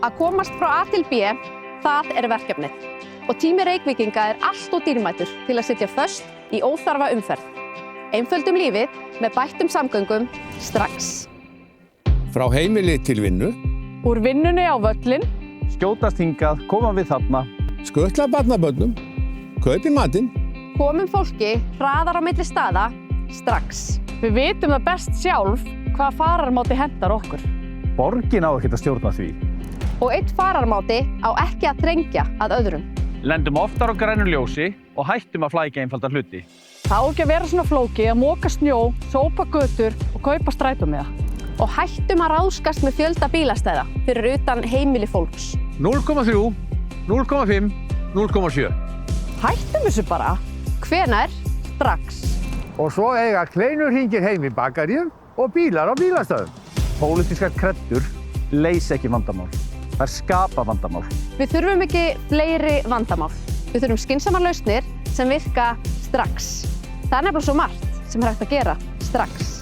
Að komast frá A til B, það er verkefnið. Og tími Reykvíkinga er allt of dýrmætur til að sitja föst í óþarfa umferð. Einföldum lífið með bættum samgöngum strax. Frá heimili til vinnu. Úr vinnunni á völlinn. Skjótast hingað, koma við þarna. Skutla barnabörnum. Kaupi matinn. Komum fólki hraðar á milli staða strax. Við vitum það best sjálf hvað fararmáti hentar okkur. Borgin á ekkert að stjórna því. Og einn fararmáti á ekki að þrengja að öðrum. Lendum oftar á grænu ljósi og hættum að flækja einfalda hluti. Það á ekki að vera svona flókið að moka snjó, sópa götur og kaupa strætómiða. Og hættum að ráðskast með fjölda bílastæða fyrir utan heimili fólks. 0,3, 0,5, 0,7. Hættum þessu bara. Hvenær? Strax. Og svo eiga kleinur hringir heim í bakaríum og bílar á bílastöðum. Pólitískar kreddur leysa ekki vandamál. Það skapa vandamál. Við þurfum ekki fleiri vandamál. Við þurfum skynsamar lausnir sem virka strax. Það er nefnilega svo margt sem er hægt að gera strax.